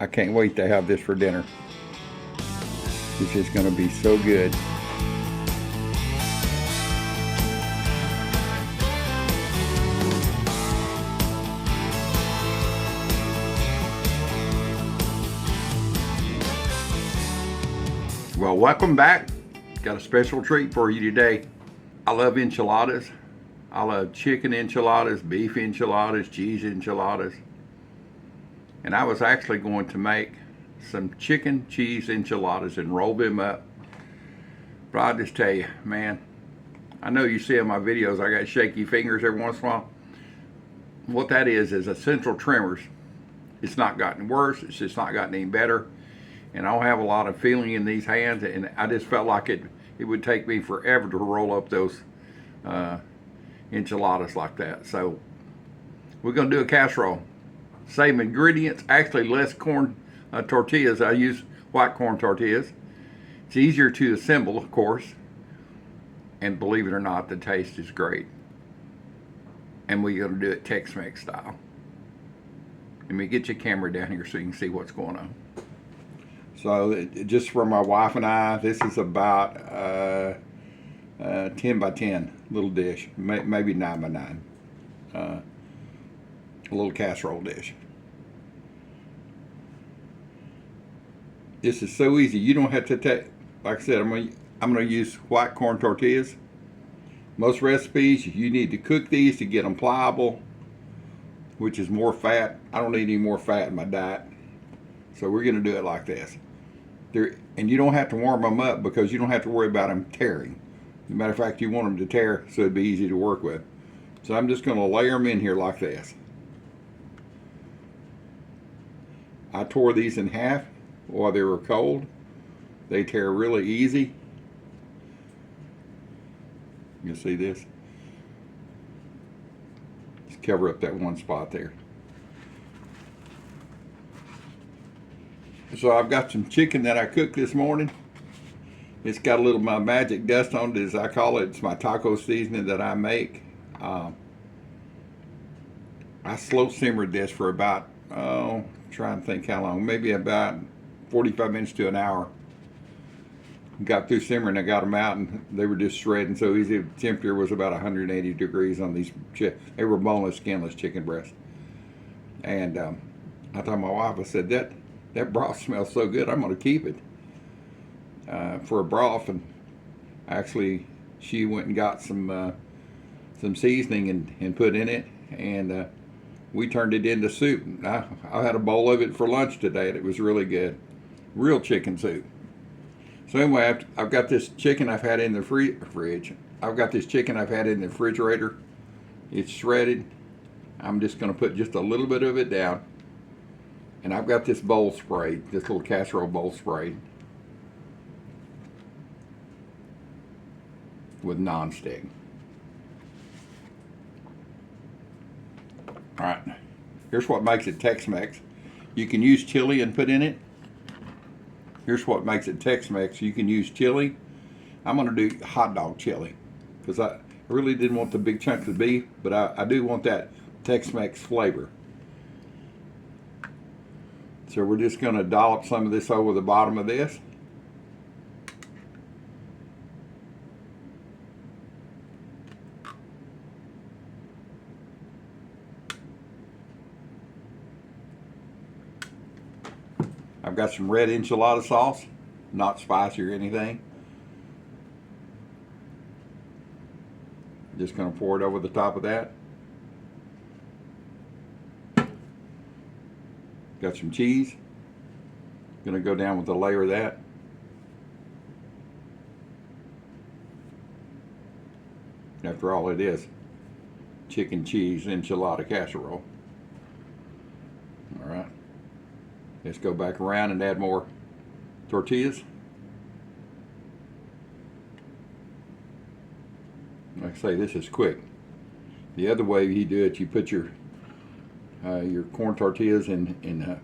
I can't wait to have this for dinner. This is going to be so good. Well, welcome back. Got a special treat for you today. I love enchiladas. I love chicken enchiladas, beef enchiladas, cheese enchiladas. And I was actually going to make some chicken cheese enchiladas and roll them up. But I'll just tell you, man, I know you see in my videos I got shaky fingers every once in a while. What that is a central tremors. It's not gotten worse, it's just not gotten any better. And I don't have a lot of feeling in these hands, and I just felt like it would take me forever to roll up those enchiladas like that. So we're going to do a casserole. Same ingredients, actually less corn tortillas. I use white corn tortillas. It's easier to assemble, of course, and believe it or not, the taste is great. And we're going to do it Tex-Mex style. Let me get your camera down here so you can see what's going on. So just for my wife and I, this is about 10 by 10 little dish, maybe 9 by 9. A little casserole dish. This is so easy. You don't have to take, like I said, I'm gonna use white corn tortillas. Most recipes, you need to cook these to get them pliable, which is more fat. I don't need any more fat in my diet. So we're gonna do it like this. And you don't have to warm them up because you don't have to worry about them tearing. As a matter of fact, you want them to tear so it'd be easy to work with. So I'm just gonna layer them in here like this. I tore these in half while they were cold. They tear really easy. You see this? Just cover up that one spot there. So I've got some chicken that I cooked this morning. It's got a little my magic dust on it, as I call it. It's my taco seasoning that I make. I slow simmered this for about, trying to think how long, maybe about 45 minutes to an hour. Got through simmering, I got them out, and they were just shredding so easy. The temperature was about 180 degrees on these. They were boneless, skinless chicken breasts. And I told my wife, I said, that broth smells so good, I'm going to keep it for a broth. And actually, she went and got some seasoning and put in it, and we turned it into soup. I had a bowl of it for lunch today, and it was really good. Real chicken soup. So anyway, I've got this chicken I've had in the fridge. I've got this chicken I've had in the refrigerator. It's shredded. I'm just going to put just a little bit of it down. And I've got this bowl sprayed, this little casserole bowl sprayed with nonstick. All right, here's what makes it Tex-Mex. You can use chili and put in it. Here's what makes it Tex-Mex. You can use chili. I'm going to do hot dog chili because I really didn't want the big chunks of beef, but I do want that Tex-Mex flavor. So we're just going to dollop some of this over the bottom of this. I've got some red enchilada sauce, not spicy or anything. Just going to pour it over the top of that. Got some cheese. Going to go down with a layer of that. After all, it is chicken cheese enchilada casserole. All right. Let's go back around and add more tortillas. Like I say, this is quick. The other way you do it, you put your corn tortillas in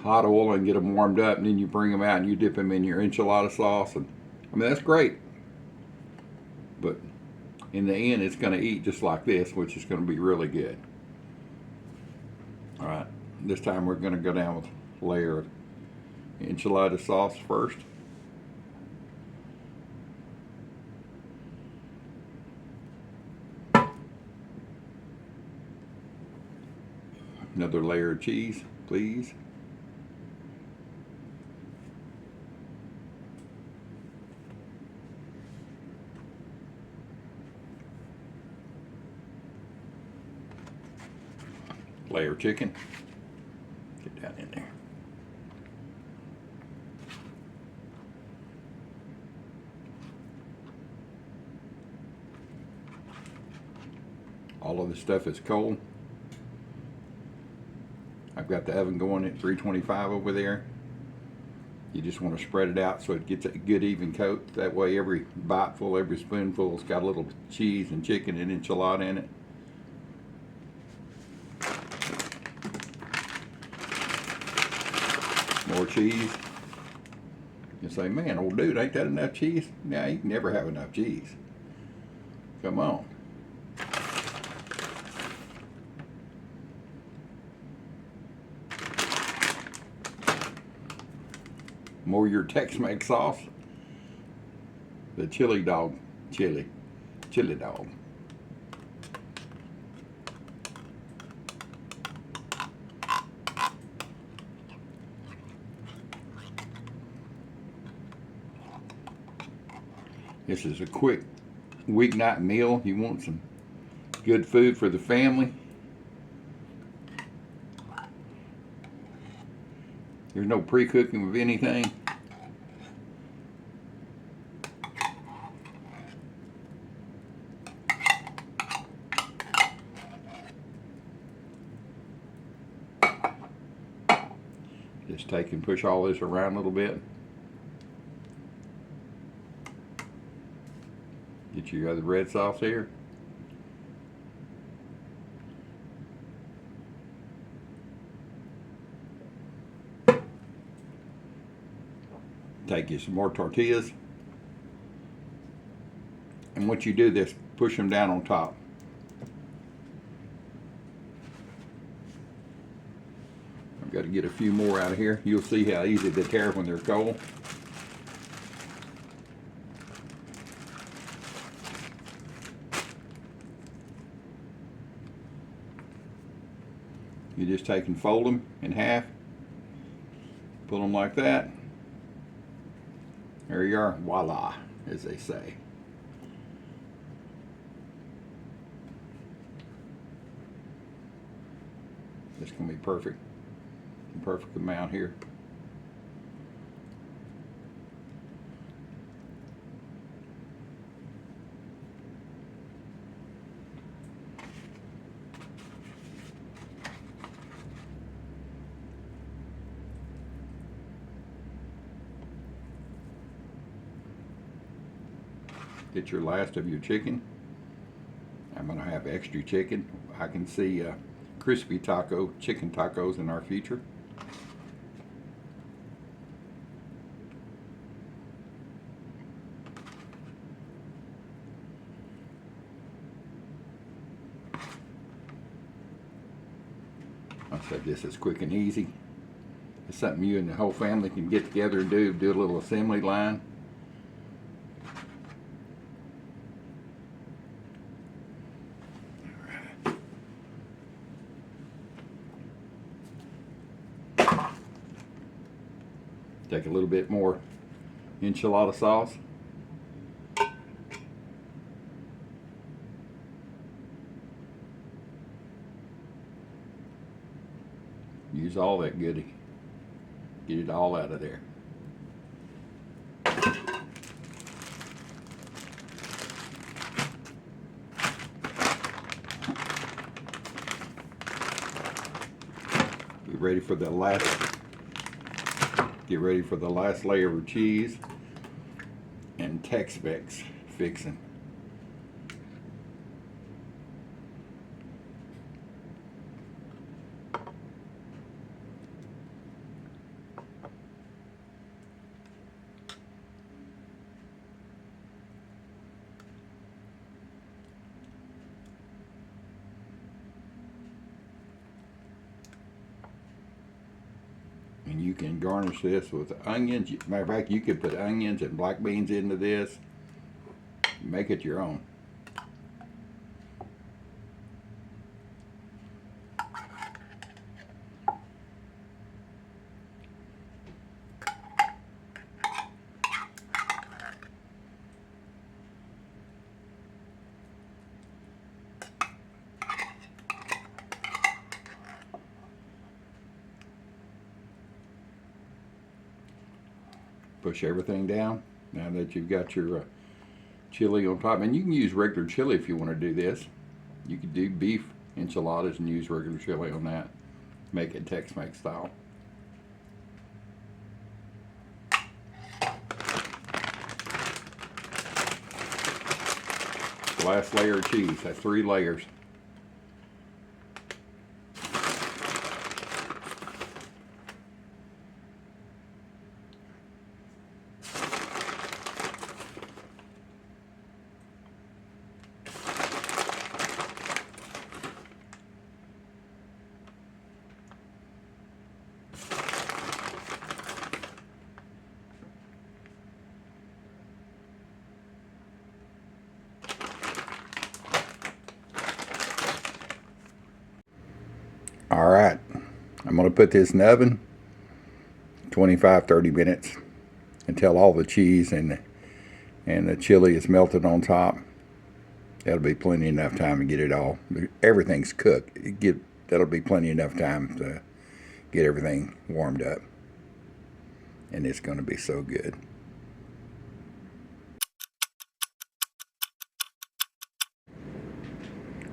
hot oil and get them warmed up, and then you bring them out and you dip them in your enchilada sauce. And I mean, that's great. But in the end, it's going to eat just like this, which is going to be really good. All right, This time we're going to go down with a layer of enchilada sauce first. Another layer of cheese, please. Layer of chicken. Get down in there. All of the stuff is cold. I've got the oven going at 325 over there. You just want to spread it out so it gets a good even coat. That way every biteful, every spoonful's got a little cheese and chicken and enchilada in it. More cheese. You say, man, old dude, ain't that enough cheese? Nah, you can never have enough cheese. Come on. More of your Tex-Mex sauce. The chili dog. Chili dog. This is a quick weeknight meal. You want some good food for the family. There's no pre-cooking with anything. Just take and push all this around a little bit. Get your other red sauce here. Take you some more tortillas. And once you do this, push them down on top. I've got to get a few more out of here. You'll see how easy they tear when they're cold. You just take and fold them in half, pull them like that. There you are, voila, as they say. This can be perfect, the perfect amount here. Get your last of your chicken. I'm going to have extra chicken. I can see crispy chicken tacos in our future. I said this is quick and easy. It's something you and the whole family can get together and do a little assembly line. Take a little bit more enchilada sauce. Use all that goodie. Get it all out of there. Get ready for the last layer of cheese and Tex-Mex fixing. And you can garnish this with onions. Matter of fact, you could put onions and black beans into this. Make it your own. Push everything down. Now that you've got your chili on top, and you can use regular chili if you want to do this. You could do beef enchiladas and use regular chili on that. Make it Tex-Mex style. Last layer of cheese. That's 3 layers. All right, I'm going to put this in the oven 25-30 minutes until all the cheese and the chili is melted on top. That'll be plenty enough time to get it all. Everything's cooked. That'll be plenty enough time to get everything warmed up. And it's going to be so good.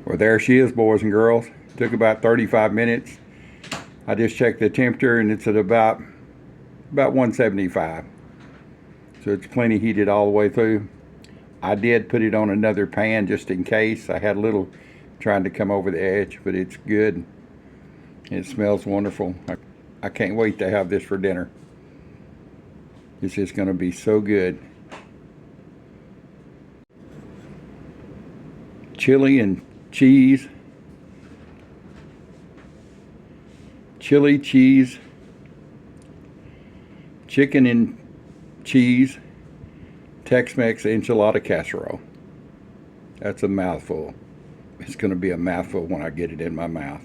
Well, there she is, boys and girls. Took about 35 minutes. I just checked the temperature and it's at about 175. So it's plenty heated all the way through. I did put it on another pan just in case. I had a little trying to come over the edge, but it's good. It smells wonderful. I can't wait to have this for dinner. This is going to be so good. Chili and cheese. Chili, cheese, chicken and cheese, Tex-Mex Enchilada Casserole. That's a mouthful. It's going to be a mouthful when I get it in my mouth.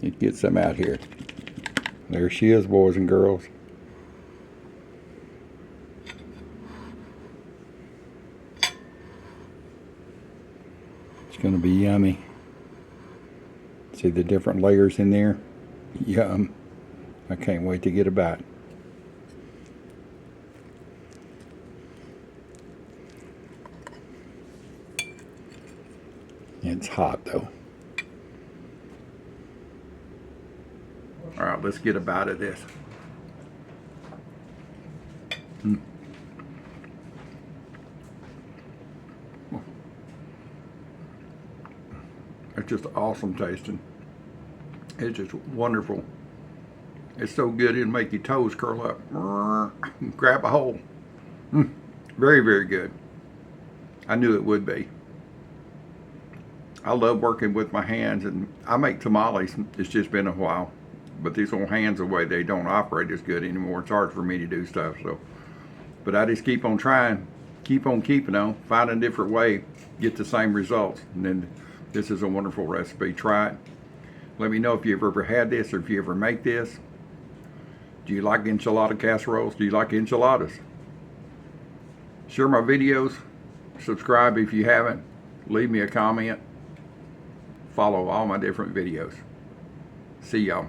Let's get some out here. There she is, boys and girls. It's going to be yummy. See the different layers in there? Yum. I can't wait to get a bite. It's hot though. All right, let's get a bite of this. It's just awesome tasting. It's just wonderful. It's so good it'll make your toes curl up. Grab a hold. Very, very good. I knew it would be. I love working with my hands, and I make tamales. It's just been a while. But these old hands away, they don't operate as good anymore. It's hard for me to do stuff. But I just keep on trying, keep on keeping on, find a different way, get the same results. And then this is a wonderful recipe. Try it. Let me know if you've ever had this or if you ever make this. Do you like enchilada casseroles? Do you like enchiladas? Share my videos. Subscribe if you haven't. Leave me a comment. Follow all my different videos. See y'all.